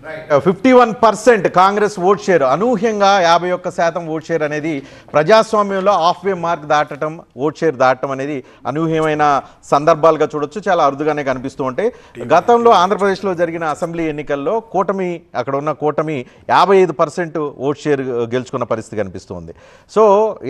51% Congress vote share, అనూహ్యంగా 51% vote share అనేది ప్రజాస్వామ్యంలో హాఫ్ వే మార్క్ దాటడం, ఓట్ షేర్ దాటడం అనేది అనూహ్యమైన సందర్భాలుగా చూడొచ్చు. చాలా అరుదుగానే కనిపిస్తూ ఉంటాయి. గతంలో ఆంధ్రప్రదేశ్లో జరిగిన అసెంబ్లీ ఎన్నికల్లో కూటమి, అక్కడ ఉన్న కూటమి 55% ఓట్ షేర్ గెలుచుకున్న పరిస్థితి కనిపిస్తుంది. సో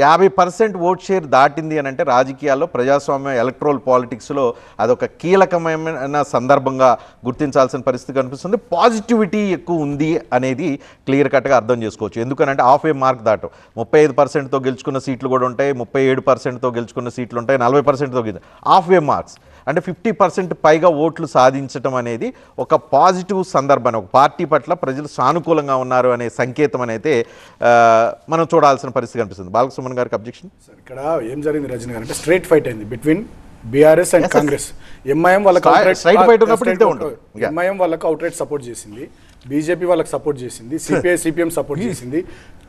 50% ఓట్ షేర్ దాటింది అని అంటే రాజకీయాల్లో, ప్రజాస్వామ్య ఎలక్ట్రల్ పాలిటిక్స్లో అదొక కీలకమైన సందర్భంగా గుర్తించాల్సిన పరిస్థితి కనిపిస్తుంది. పాజిటివిటీ ఎక్కువ ఉంది అనేది క్లియర్ కట్గా అర్థం చేసుకోవచ్చు. ఎందుకనంటే హాఫ్ ఏ మార్క్ దాటం, 35%తో గెలుచుకున్న సీట్లు కూడా ఉంటాయి, 37%తో గెలుచుకున్న సీట్లు ఉంటాయి, 40%తో హాఫ్ వే మార్క్స్ అంటే 50% పైగా ఓట్లు సాధించడం అనేది ఒక పాజిటివ్ సందర్భాన్ని, ఒక పార్టీ పట్ల ప్రజలు సానుకూలంగా ఉన్నారు అనే సంకేతం అనేది మనం చూడాల్సిన పరిస్థితి కనిపిస్తుంది. బాలసుమన్ గారికి అబ్జెక్షన్. ఇక్కడ ఏం జరిగింది రజనీ గారు అంటే స్ట్రైట్ ఫైట్ అయింది between BRS and Congress. MIM వాళ్ళకి అవుట్ రైట్ సపోర్ట్ చేసింది, బీజేపీ వాళ్ళకి సపోర్ట్ చేసింది, సిపిఐ సిపిఎం సపోర్ట్ చేసింది,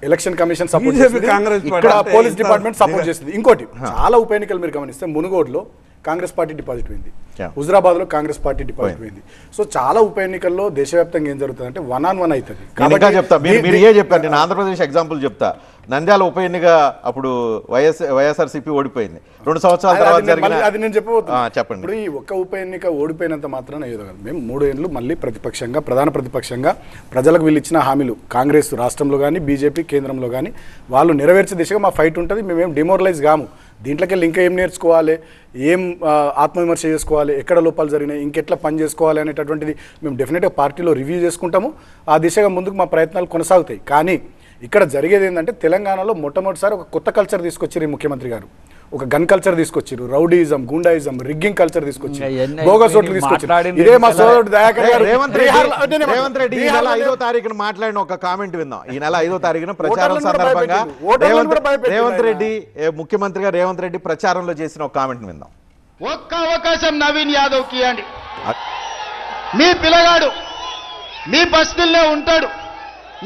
ఎలక్షన్ కమిషన్ సపోర్ట్ చేసింది, ఇక్కడ పోలీస్ డిపార్ట్మెంట్ సపోర్ట్ చేసింది. ఇంకోటి చాలా ఉప ఎన్నికలు మీరు గమనిస్తే మునుగోడులో కాంగ్రెస్ పార్టీ డిపాజిట్ పోయింది, హుజరాబాద్ లో కాంగ్రెస్ పార్టీ డిపాజిట్ పోయింది. సో చాలా ఉప ఎన్నికల్లో దేశవ్యాప్తంగా ఏం జరుగుతుంది అంటే 1-on-1 అవుతుంది. నేను ఆంధ్రప్రదేశ్ ఎగ్జాంపుల్ చెప్తా. నంద్యాల ఉప ఎన్నిక అప్పుడు వైఎస్ఆర్సీపీ ఓడిపోయింది. 2 సంవత్సరాల తర్వాత అది నేను చెప్పబోతున్నా. చెప్పండి. ఇప్పుడు ఈ ఒక్క ఉప ఎన్నిక ఓడిపోయినంత మాత్రాన ఏదో కాదు. మేము 3 ఏళ్ళు మళ్ళీ ప్రతిపక్షంగా, ప్రధాన ప్రతిపక్షంగా ప్రజలకు వీళ్ళు ఇచ్చిన హామీలు కాంగ్రెస్ రాష్ట్రంలో కానీ బీజేపీ కేంద్రంలో కానీ వాళ్ళు నెరవేర్చే దిశగా మా ఫైట్ ఉంటుంది. మేమేం డిమోరలైజ్ కాము. దీంట్లోకి ఇంకా ఏం నేర్చుకోవాలి, ఏం ఆత్మవిమర్శ చేసుకోవాలి, ఎక్కడ లోపాలు జరిగినాయి, ఇంకెట్లా పని చేసుకోవాలి అనేటటువంటిది మేము డెఫినెట్గా పార్టీలో రివ్యూ చేసుకుంటాము. ఆ దిశగా ముందుకు మా ప్రయత్నాలు కొనసాగుతాయి. కానీ ఇక్కడ జరిగేది ఏంటంటే తెలంగాణలో మొట్టమొదటిసారి ఒక కొత్త కల్చర్ తీసుకొచ్చారు ఈ ముఖ్యమంత్రి గారు. ఒక గన్ కల్చర్ తీసుకొచ్చారు, రౌడీయిజం, గుండాయిజం, రిగ్గింగ్ కల్చర్ తీసుకొచ్చారు, బోగస్ ఓట్లు తీసుకొచ్చారు. ఇదే మా సోదరుడు దయాకర్ గారు రేవంత్ రెడ్డి ఈ నెల 5వ తారీఖున మాట్లాడిన ఒక కామెంట్ విందాం. ఈ నెల 5వ తారీఖున ప్రచారం సందర్భంగా రేవంత్ రెడ్డి, ముఖ్యమంత్రిగా రేవంత్ రెడ్డి ప్రచారంలో చేసిన ఒక కామెంట్ విందాం. ఒక్క అవకాశం నవీన్ యాదవ్ కి ఇవ్వండి. మీ పిల్లగాడు మీ బస్తీల్లో ఉంటాడు,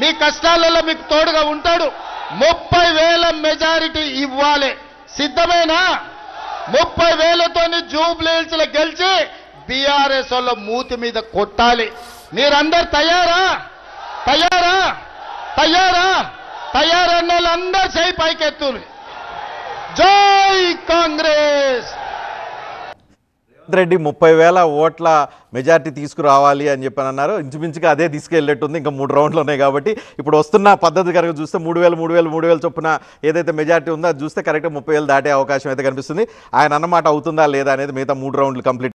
మీ కష్టాలలో మీకు తోడుగా ఉంటాడు. 30,000 మెజారిటీ ఇవ్వాలి. సిద్ధమేనా? 30,000తో జూబ్లీహిల్స్ లో గెలిచి బీఆర్ఎస్ వాళ్ళ మూతి మీద కొట్టాలి. మీరందరు తయారా? తయారా? తయారా? తయారన్న వాళ్ళందరూ చేయి పైకెత్తులు. జై కాంగ్రెస్. రెడ్డి 30,000 ఓట్ల మెజార్టీ తీసుకురావాలి అని చెప్పని అన్నారు. ఇంచుమించుగా అదే తీసుకెళ్ళేట్టుంది. ఇంకా 3 రౌండ్లు ఉన్నాయి కాబట్టి ఇప్పుడు వస్తున్న పద్ధతి కనుక చూస్తే 3,000 చొప్పున ఏదైతే మెజార్టీ ఉందో అది చూస్తే కరెక్ట్గా 30,000 దాటే అవకాశం అయితే కనిపిస్తుంది. ఆయన అన్నమాట అవుతుందా లేదా అనేది మిగతా 3 రౌండ్లు కంప్లీట్